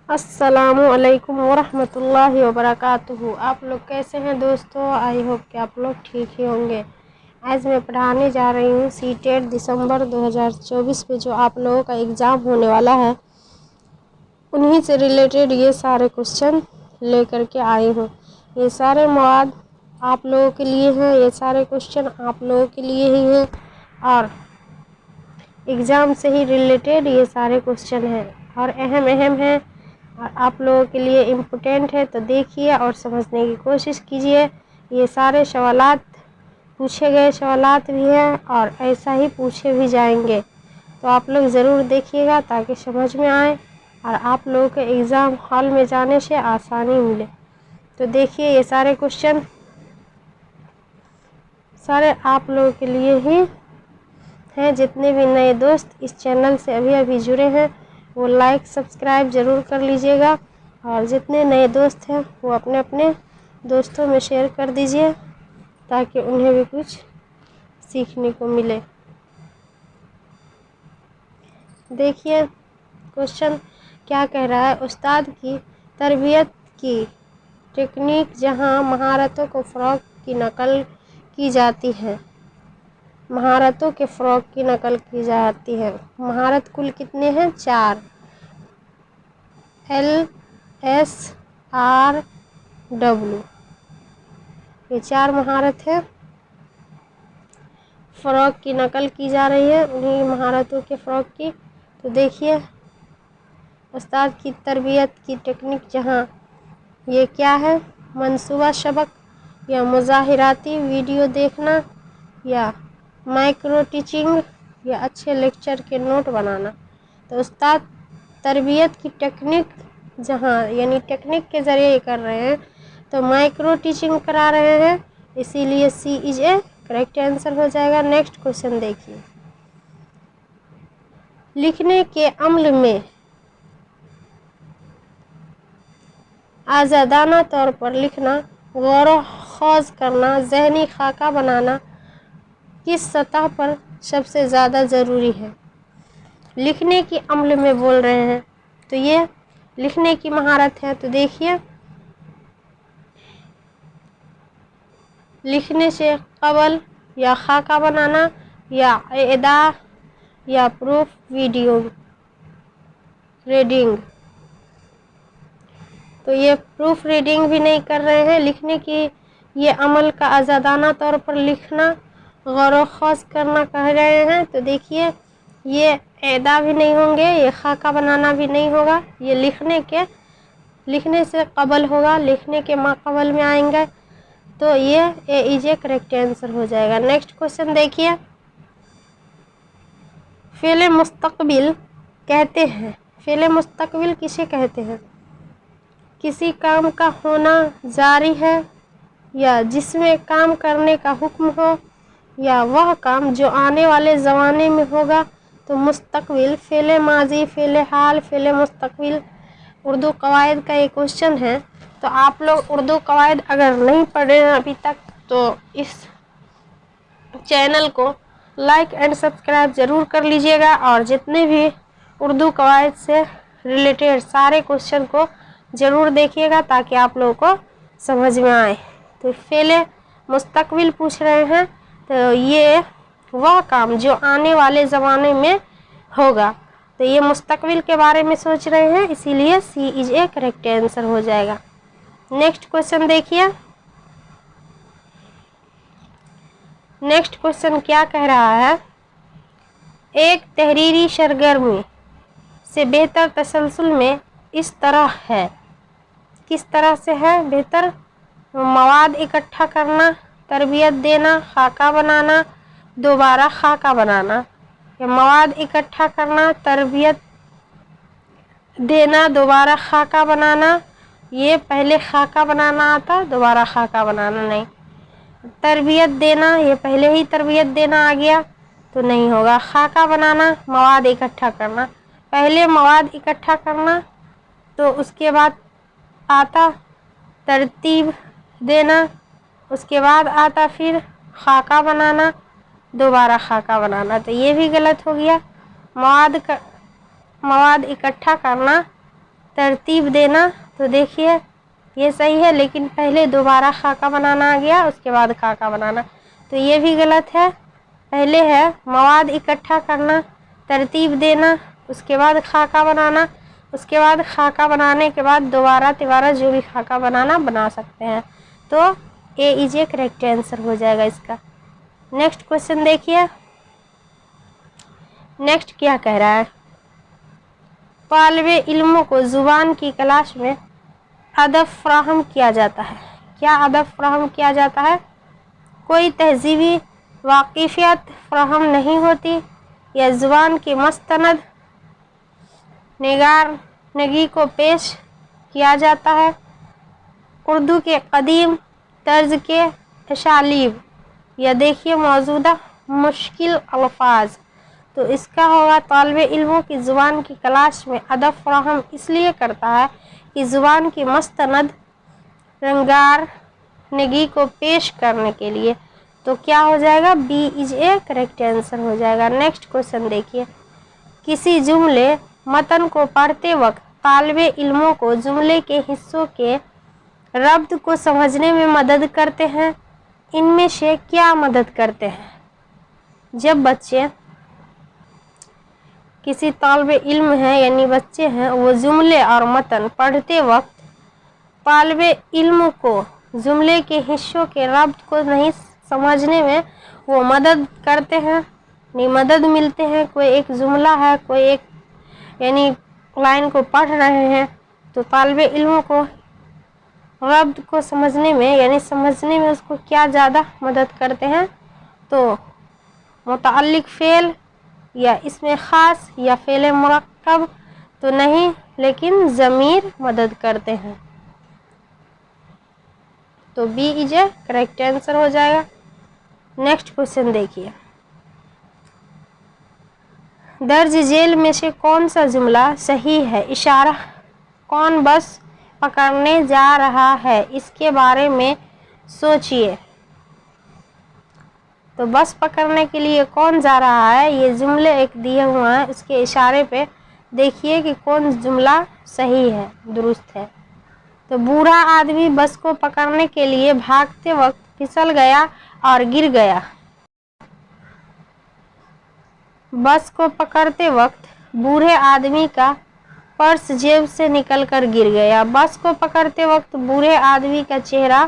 अस्सलामु अलैकुम वरहमतुल्लाहि वबरकातुहू। आप लोग कैसे हैं दोस्तों? आई होप कि आप लोग ठीक ही होंगे। आज मैं पढ़ाने जा रही हूँ सीटेट दिसंबर 2024 में जो आप लोगों का एग्ज़ाम होने वाला है, उन्हीं से रिलेटेड ये सारे क्वेश्चन लेकर के आई हूँ। ये सारे मवाद आप लोगों के लिए हैं, ये सारे क्वेश्चन आप लोगों के लिए ही हैं और एग्ज़ाम से ही रिलेटेड ये सारे क्वेश्चन हैं और अहम हैं और आप लोगों के लिए इम्पोर्टेंट है। तो देखिए और समझने की कोशिश कीजिए। ये सारे सवालात पूछे गए सवालात भी हैं और ऐसा ही पूछे भी जाएंगे, तो आप लोग ज़रूर देखिएगा ताकि समझ में आए और आप लोगों के एग्ज़ाम हॉल में जाने से आसानी मिले। तो देखिए ये सारे क्वेश्चन सारे आप लोगों के लिए ही हैं। जितने भी नए दोस्त इस चैनल से अभी जुड़े हैं वो लाइक सब्सक्राइब ज़रूर कर लीजिएगा और जितने नए दोस्त हैं वो अपने अपने दोस्तों में शेयर कर दीजिए ताकि उन्हें भी कुछ सीखने को मिले। देखिए क्वेश्चन क्या कह रहा है। उस्ताद की तरबियत की टेक्निक जहां महारतों को फ़रोग़ की नकल की जाती है, महारतों के फ़रोग़ की नकल की जाती है। महारत कुल कितने हैं? 4। LSRW, ये 4 महारत है। फ़रोग़ की नकल की जा रही है उन्हीं महारतों के फ़रोग़ की। तो देखिए उस्ताद की तरबियत की टेक्निक जहां ये क्या है, मंसूबा सबक या मुज़ाहिराती वीडियो देखना या माइक्रो टीचिंग या अच्छे लेक्चर के नोट बनाना। तो उस्ताद तरबियत की टेक्निक जहाँ यानी टेक्निक के ज़रिए ये कर रहे हैं, तो माइक्रो टीचिंग करा रहे हैं, इसीलिए सी इज ए करेक्ट आंसर हो जाएगा। नेक्स्ट क्वेश्चन देखिए। लिखने के अमल में आज़ादाना तौर पर लिखना, गौर ख़ौज़ करना, ज़हनी खाका बनाना किस सतह पर सबसे ज़्यादा ज़रूरी है? लिखने की अमल में बोल रहे हैं, तो ये लिखने की महारत है। तो देखिए लिखने से कबल या खाका बनाना या एदा या प्रूफ वीडियो रीडिंग, तो ये प्रूफ रीडिंग भी नहीं कर रहे हैं। लिखने की ये अमल का आज़ादाना तौर पर लिखना, गौर ख़ौज़ करना कह रहे हैं। तो देखिए ये एदा भी नहीं होंगे, ये खाका बनाना भी नहीं होगा, ये लिखने से कबल होगा, लिखने के माक़बल में आएंगे, तो ये ए इज ए करेक्ट आंसर हो जाएगा। नेक्स्ट क्वेश्चन देखिए। फ़ेल मुस्तक़बिल कहते हैं, फ़ेल मुस्तक़बिल किसे कहते हैं? किसी काम का होना जारी है या जिसमें काम करने का हुक्म हो या वह काम जो आने वाले ज़माने में होगा। तो मुस्तक़बिल फ़ेल माजी, फ़ेल हाल, फ़ेल मुस्तक़बिल उर्दू कवायद का ये क्वेश्चन है। तो आप लोग उर्दू कवायद अगर नहीं पढ़े हैं अभी तक, तो इस चैनल को लाइक एंड सब्सक्राइब ज़रूर कर लीजिएगा और जितने भी उर्दू कवायद से रिलेटेड सारे क्वेश्चन को ज़रूर देखिएगा ताकि आप लोगों को समझ में आए। तो फ़ेल मुस्तक़बिल पूछ रहे हैं, तो ये वह काम जो आने वाले ज़माने में होगा, तो ये मुस्तक़बिल के बारे में सोच रहे हैं, इसीलिए सी इज ए करेक्ट आंसर हो जाएगा। नेक्स्ट क्वेश्चन देखिए। नेक्स्ट क्वेश्चन क्या कह रहा है। एक तहरीरी सरगर्मी से बेहतर तसलसल में इस तरह है, किस तरह से है बेहतर? मवाद इकट्ठा करना, तरबियत देना, खाका बनाना, दोबारा खाका बनाना। या मवाद इकट्ठा करना, तरबियत देना, दोबारा खाका बनाना। ये पहले खाका बनाना आता, दोबारा खाका बनाना नहीं। तरबियत देना, ये पहले ही तरबियत देना आ गया तो नहीं होगा। खाका बनाना, मवाद इकट्ठा करना, पहले मवाद इकट्ठा करना तो उसके बाद आता तरतीब देना, उसके बाद आता फिर खाका बनाना, दोबारा खाका बनाना, तो ये भी गलत हो गया। मवाद इकट्ठा करना ترتیب دینا، تو دیکھیے یہ صحیح ہے، لیکن پہلے دوبارہ خاکہ بنانا آ گیا، اس کے بعد خاکہ بنانا، تو یہ بھی غلط ہے۔ پہلے ہے مواد اکٹھا کرنا، ترتیب دینا، اس کے بعد خاکہ بنانا، اس کے بعد خاکہ بنانے کے بعد دوبارہ جو بھی خاکہ بنا سکتے ہیں، تو اے از اے کریکٹ آنسر ہو جائے گا اس کا۔ نیکسٹ کوشچن دیکھیے، نیکسٹ کیا کہہ رہا ہے، طالب علموں کو زبان کی کلاس میں ادب فراہم کیا جاتا ہے۔ کیا ادب فراہم کیا جاتا ہے؟ کوئی تہذیبی واقفیت فراہم نہیں ہوتی، یا زبان کی مستند نگارنگی کو پیش کیا جاتا ہے، اردو کے قدیم طرز کے اسالیب، یا دیکھیے موجودہ مشکل الفاظ۔ تو اس کا ہوگا طالب علموں کی زبان کی کلاس میں ادب فراہم اس لیے کرتا ہے کہ زبان کی مستند رنگارنگی کو پیش کرنے کے لیے، تو کیا ہو جائے گا؟ B is a correct answer ہو جائے گا۔ نیکسٹ کوشچن دیکھیے، کسی جملے متن کو پڑھتے وقت طالب علموں کو جملے کے حصوں کے ربط کو سمجھنے میں مدد کرتے ہیں، ان میں سے کیا مدد کرتے ہیں؟ جب بچے کسی طالب علم ہیں یعنی بچے ہیں، وہ جملے اور متن پڑھتے وقت طالب علم کو جملے کے حصوں کے ربط کو نہیں سمجھنے میں وہ مدد کرتے ہیں، نہیں مدد ملتے ہیں۔ کوئی ایک جملہ ہے، کوئی ایک یعنی لائن کو پڑھ رہے ہیں، تو طالب علم کو ربط کو سمجھنے میں یعنی سمجھنے میں اس کو کیا زیادہ مدد کرتے ہیں؟ تو متعلق فعل یا اسم خاص یا فعل مرکب تو نہیں، لیکن ضمیر مدد کرتے ہیں، تو B is a correct answer ہو جائے گا۔ نیکسٹ کوشچن دیکھیے، درج ذیل میں سے کون سا جملہ صحیح ہے؟ اشارہ، کون بس پکڑنے جا رہا ہے، اس کے بارے میں سوچئے۔ تو بس پکڑنے کے لیے کون جا رہا ہے، یہ جملے ایک دیے ہوا ہے، اس کے اشارے پہ دیکھیے کہ کون جملہ صحیح ہے، درست ہے۔ تو بوڑھا آدمی بس کو پکڑنے کے لیے بھاگتے وقت پھسل گیا اور گر گیا۔ بس کو پکڑتے وقت بوڑھے آدمی کا پرس جیب سے نکل کر گر گیا۔ بس کو پکڑتے وقت بوڑھے آدمی کا چہرہ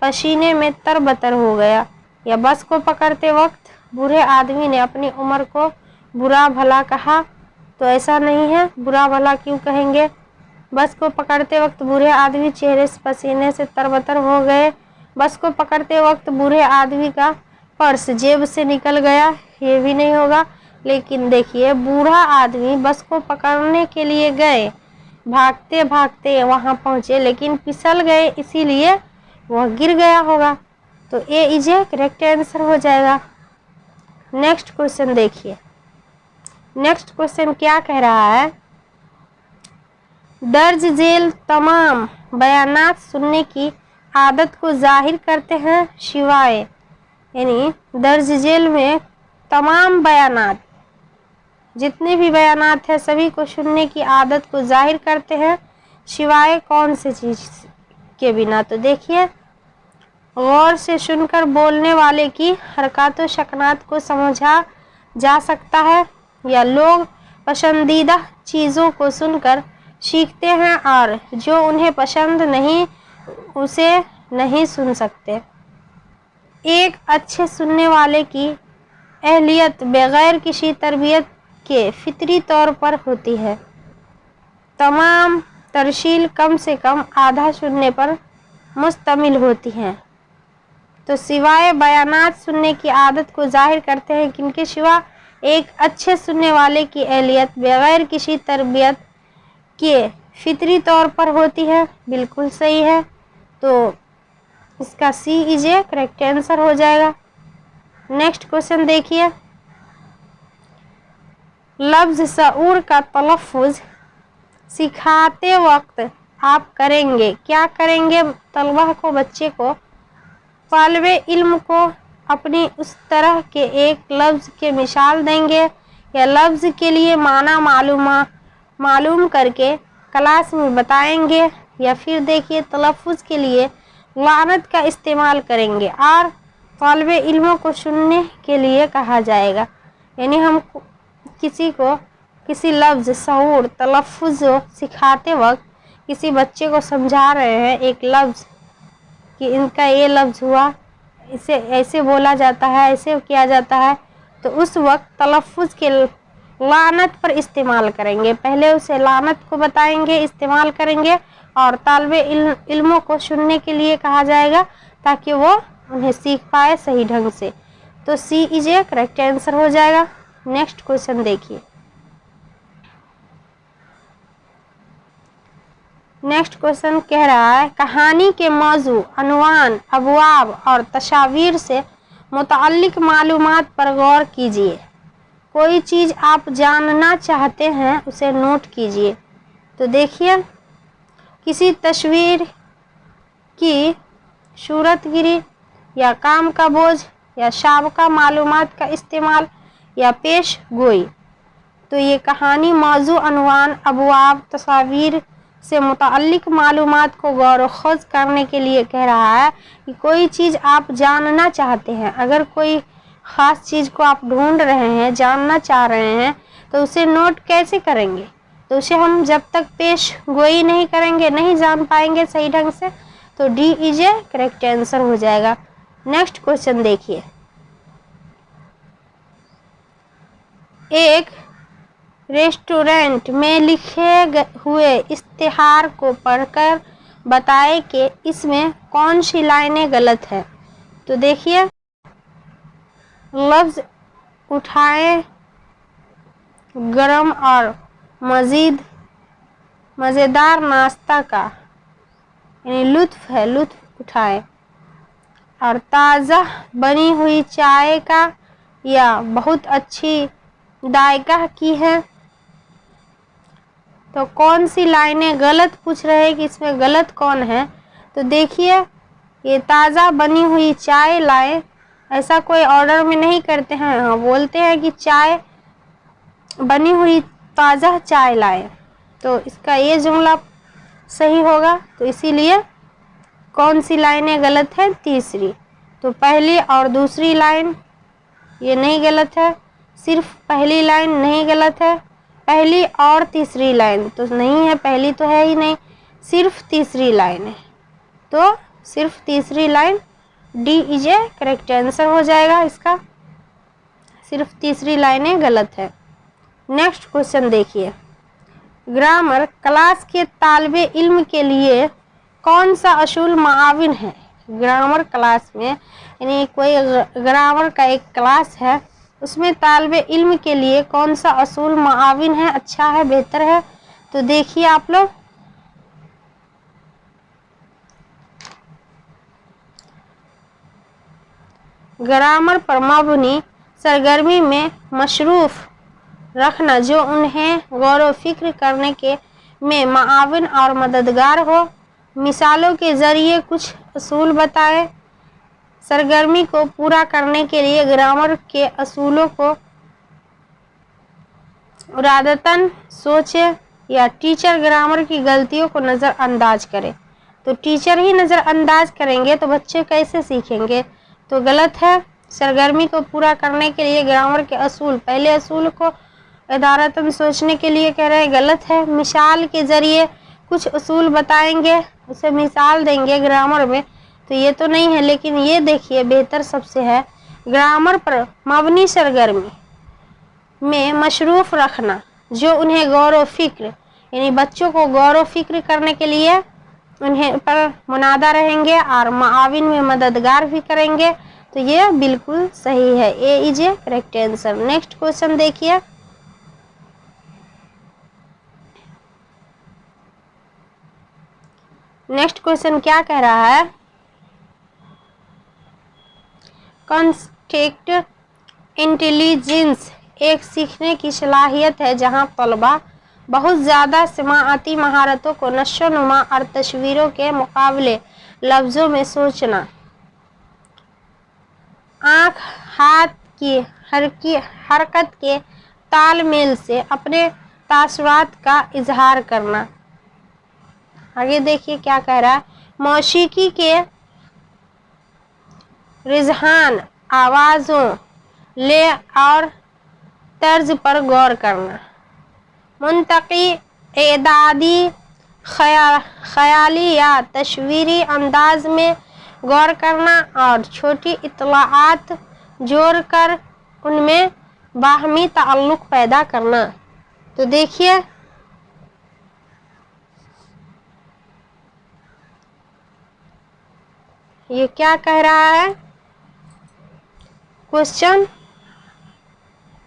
پسینے میں تربتر ہو گیا، یا بس کو پکڑتے وقت بوڑھے آدمی نے اپنی عمر کو برا بھلا کہا۔ تو ایسا نہیں ہے، برا بھلا کیوں کہیں گے؟ بس کو پکڑتے وقت بوڑھے آدمی چہرے سے پسینے سے تربتر ہو گئے۔ بس کو پکڑتے وقت بوڑھے آدمی کا پرس جیب سے نکل گیا، یہ بھی نہیں ہوگا۔ لیکن دیکھیے بوڑھا آدمی بس کو پکڑنے کے لیے گئے، بھاگتے بھاگتے وہاں پہنچے، لیکن پھسل گئے اسی لیے وہ گر گیا ہوگا، تو اے از اے کریکٹ آنسر ہو جائے گا۔ نیکسٹ کوشچن دیکھیے، نیکسٹ کوشچن کیا کہہ رہا ہے، درج ذیل تمام بیانات سننے کی عادت کو ظاہر کرتے ہیں سوائے، یعنی درج ذیل میں تمام بیانات جتنے بھی بیانات ہیں سبھی کو سننے کی عادت کو ظاہر کرتے ہیں سوائے کون سی چیز کے بنا؟ تو دیکھیے غور سے سن کر بولنے والے کی حرکات و سکنات کو سمجھا جا سکتا ہے، یا لوگ پسندیدہ چیزوں کو سن کر سیکھتے ہیں اور جو انہیں پسند نہیں اسے نہیں سن سکتے۔ ایک اچھے سننے والے کی اہلیت بغیر کسی تربیت کے فطری طور پر ہوتی ہے۔ تمام ترسیل کم سے کم آدھا سننے پر مشتمل ہوتی ہیں، تو سوائے بیانات سننے کی عادت کو ظاہر کرتے ہیں کن کے سوا؟ ایک اچھے سننے والے کی اہلیت بغیر کسی تربیت کے فطری طور پر ہوتی ہے، بالکل صحیح ہے، تو اس کا سی از اے کریکٹ آنسر ہو جائے گا۔ نیکسٹ کوشچن دیکھیے، لفظ شعور کا تلفظ سکھاتے وقت آپ کریں گے، کیا کریں گے؟ طلبہ کو، بچے کو، طالب علم کو اپنی اس طرح کے ایک لفظ کے مثال دیں گے، یا لفظ کے لیے معنی معلوم کر کے क्लास में बताएंगे, या फिर देखिए तलफ़ुज़ के लिए लानत का इस्तेमाल करेंगे और तालिबे इल्मों को सुनने के लिए कहा जाएगा। यानी हम किसी को किसी लफ्ज़, शऊर, तलफ़ुज़ सिखाते वक्त किसी बच्चे को समझा रहे हैं एक लफ्ज़ कि इनका ये लफ्ज़ हुआ, इसे ऐसे बोला जाता है, ऐसे किया जाता है, तो उस वक्त तलफ़ुज़ के लानत पर इस्तेमाल करेंगे। पहले उसे लानत को बताएंगे, इस्तेमाल करेंगे, और तालिबे इल्मों को सुनने के लिए कहा जाएगा ताकि वो उन्हें सीख पाए सही ढंग से। तो सी इज ए करेक्ट आंसर हो जाएगा। नेक्स्ट क्वेश्चन देखिए। नेक्स्ट क्वेश्चन कह रहा है, कहानी के मौजू, अनवान, अबवाब और तस्वीर से मुताल्लिक मालूमात पर गौर कीजिए। कोई चीज़ आप जानना चाहते हैं उसे नोट कीजिए। तो देखिए, किसी तस्वीर की सूरतगिरी या काम का बोझ या साबका मालूमात का इस्तेमाल या पेश गोई। तो ये कहानी मौजू, अनवान, अबवाब, तस्वीर से मुताल्लिक मालूमात को गौर खोज करने के लिए कह रहा है कि कोई चीज़ आप जानना चाहते हैं। अगर कोई ख़ास चीज़ को आप ढूंढ रहे हैं, जानना चाह रहे हैं, तो उसे नोट कैसे करेंगे? तो उसे हम जब तक पेश गोई नहीं करेंगे नहीं जान पाएंगे सही ढंग से। तो D is a correct answer हो जाएगा। नेक्स्ट क्वेश्चन देखिए। एक रेस्टोरेंट में लिखे हुए इश्तिहार को पढ़कर बताएं कि इसमें कौन सी लाइनें गलत है। तो देखिए, लफ्ज़ उठाएं, गरम और मज़ेदार नाश्ता का, यानी लुत्फ़ है, लुत्फ़ उठाएं। और ताज़ा बनी हुई चाय का, या बहुत अच्छी दायका की है। तो कौन सी लाइनें गलत पूछ रहे हैं कि इसमें गलत कौन है? तो देखिए, ये ताज़ा बनी हुई चाय लाए, ऐसा कोई ऑर्डर में नहीं करते हैं। हाँ, बोलते हैं कि चाय बनी हुई ताज़ा चाय लाए, तो इसका ये जुमला सही होगा। तो इसीलिए कौन सी लाइनें गलत है? तीसरी। तो पहली और दूसरी लाइन ये नहीं गलत है, सिर्फ पहली लाइन नहीं गलत है, पहली और तीसरी लाइन तो नहीं है, पहली तो है ही नहीं, सिर्फ तीसरी लाइन है। तो सिर्फ तीसरी line, D is a correct answer हो जाएगा इसका। सिर्फ तीसरी लाइनें गलत है। नेक्स्ट क्वेश्चन देखिए। ग्रामर क्लास के तालिबे इल्म के लिए कौन सा असूल माविन है? ग्रामर क्लास में, यानी कोई ग्रामर का एक क्लास है, उसमें तालिबे इल्म के लिए कौन सा असूल माविन है, अच्छा है, बेहतर है? तो देखिए आप लोग, ग्रामर पर मबनी सरगर्मी में मशरूफ़ रखना जो उन्हें गौर फिक्र करने के में माविन और मददगार हो। मिसालों के ज़रिए कुछ असूल बताएं। सरगर्मी को पूरा करने के लिए ग्रामर के असूलों को इरादतन सोचें, या टीचर ग्रामर की गलतियों को नज़रअंदाज करें। तो टीचर ही नज़रअंदाज करेंगे तो बच्चे कैसे सीखेंगे? तो गलत है। सरगर्मी को पूरा करने के लिए ग्रामर के असूल, पहले असूल को इरादतन सोचने के लिए कह रहे हैं, गलत है। मिसाल के ज़रिए कुछ असूल बताएंगे, उसे मिसाल देंगे ग्रामर में, तो ये तो नहीं है। लेकिन ये देखिए, बेहतर सबसे है, ग्रामर पर मबनी सरगर्मी में मशरूफ़ रखना जो उन्हें गौर व फिक्र, यानी बच्चों को गौर व फिक्र करने के लिए उन्हें पर मुनादा रहेंगे और माविन में मददगार भी करेंगे। तो ये बिल्कुल सही है, A is a correct answer. Next question देखिए। नेक्स्ट क्वेश्चन क्या कह रहा है? कॉन्टेक्ट इंटेलिजेंस एक सीखने की सलाहियत है जहां तलबा बहुत ज़्यादा समाअती महारतों को नशोनुमा और तस्वीरों के मुकाबले लफ्ज़ों में सोचना, आँख हाथ की हरकत के तालमेल से अपने तासुरात का इजहार करना, आगे देखिए क्या कह रहा है, मौसीकी के रुझान, आवाज़ों, ले और तर्ज पर गौर करना, मुंतकी, एदादी, ख्याली या तस्वीरी अंदाज में गौर करना और छोटी इत्तलाआत जोड़कर उनमें बाहमी ताल्लुक़ पैदा करना। तो देखिए ये क्या कह रहा है क्वेश्चन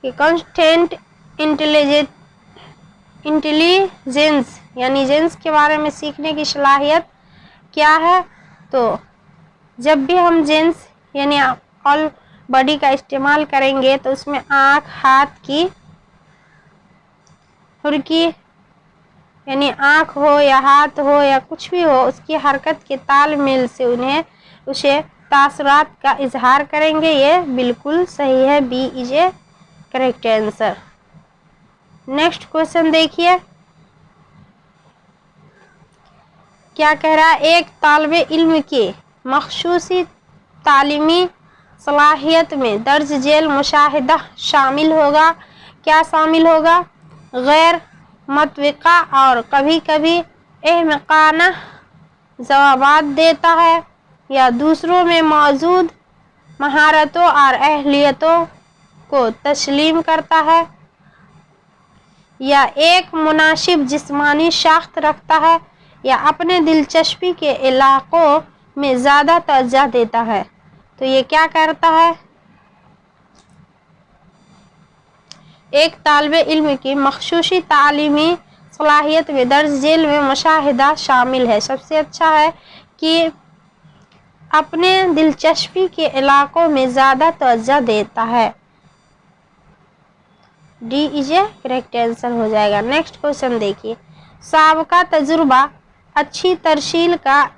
कि कॉन्स्टेंट इंटेलिजेंस यानी जेंस के बारे में सीखने की सलाहियत क्या है। तो जब भी हम जेंस यानी ऑल बॉडी का इस्तेमाल करेंगे तो उसमें आँख, हाथ की हुरकी यानी आँख हो या हाथ हो या कुछ भी हो, उसकी हरकत के तालमेल से उसे तासुरात का इजहार करेंगे। ये बिल्कुल सही है, B is a correct answer. Next question देखिए क्या कह रहा है, एक तालिबे इल्म के मखसूसी तालीमी सलाहियत में दर्ज झेल मुशाहिदा शामिल होगा। क्या शामिल होगा? गैर मुतवक्का और कभी कभी अहमकाना जवाबात देता है, या दूसरों में मौजूद महारतों और अहलियतों को तस्लीम करता है, या एक मुनासिब जिस्मानी साख्त रखता है, या अपने दिलचस्पी के इलाकों में ज़्यादा तवज्जो देता है। तो ये क्या करता है? एक तालिबे इल्म की मखसूसी तालीमी सलाहियत में दर्ज झेल में मुशाहिदा शामिल है। सबसे अच्छा है कि अपने दिलचस्पी के इलाकों में ज़्यादा तवज्जो देता है। D is a correct answer हो जाएगा। नेक्स्ट क्वेश्चन देखिए, साबका तजुर्बा अच्छी तरशील का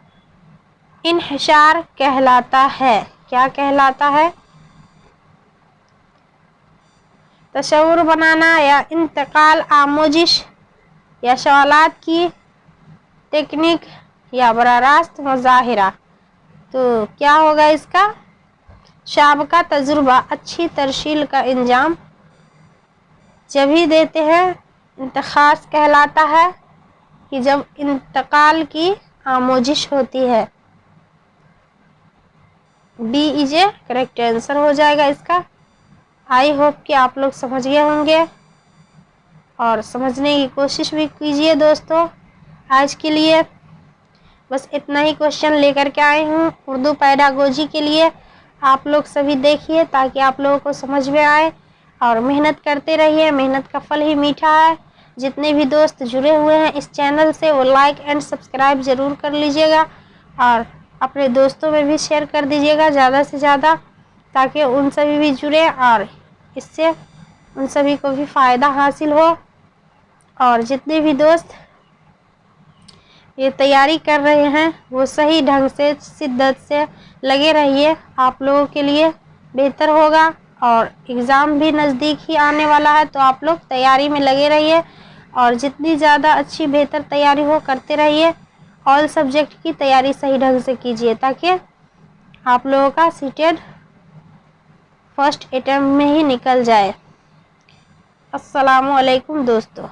इन्हिसार कहलाता है। क्या कहलाता है? तस्वुर बनाना या इंतकाल, आमोजिश या सवालात की टेक्निक या बराह रास्त मुजाहिरा। तो क्या होगा इसका? साबका तजुर्बा अच्छी तरशील का इंजाम जब ही देते हैं इंतखास कहलाता है कि जब इंतकाल की आमोजिश होती है। B is a correct answer हो जाएगा इसका। आई होप कि आप लोग समझ गए होंगे और समझने की कोशिश भी कीजिए दोस्तों। आज के लिए बस इतना ही क्वेश्चन लेकर के आए हूँ उर्दू पैडागोजी के लिए। आप लोग सभी देखिए ताकि आप लोगों को समझ में आए और मेहनत करते रहिए, मेहनत का फल ही मीठा है। जितने भी दोस्त जुड़े हुए हैं इस चैनल से वो लाइक एंड सब्सक्राइब ज़रूर कर लीजिएगा और अपने दोस्तों में भी शेयर कर दीजिएगा ज़्यादा से ज़्यादा, ताकि उन सभी भी जुड़े और इससे उन सभी को भी फ़ायदा हासिल हो। और जितने भी दोस्त ये तैयारी कर रहे हैं वो सही ढंग से शिद्दत से लगे रहिए, आप लोगों के लिए बेहतर होगा। और एग्ज़ाम भी नज़दीक ही आने वाला है तो आप लोग तैयारी में लगे रहिए और जितनी ज़्यादा अच्छी बेहतर तैयारी हो करते रहिए। ऑल सब्जेक्ट की तैयारी सही ढंग से कीजिए ताकि आप लोगों का सीटेड फर्स्ट अटेम्प्ट में ही निकल जाए। अस्सलामु अलैकुम दोस्तों।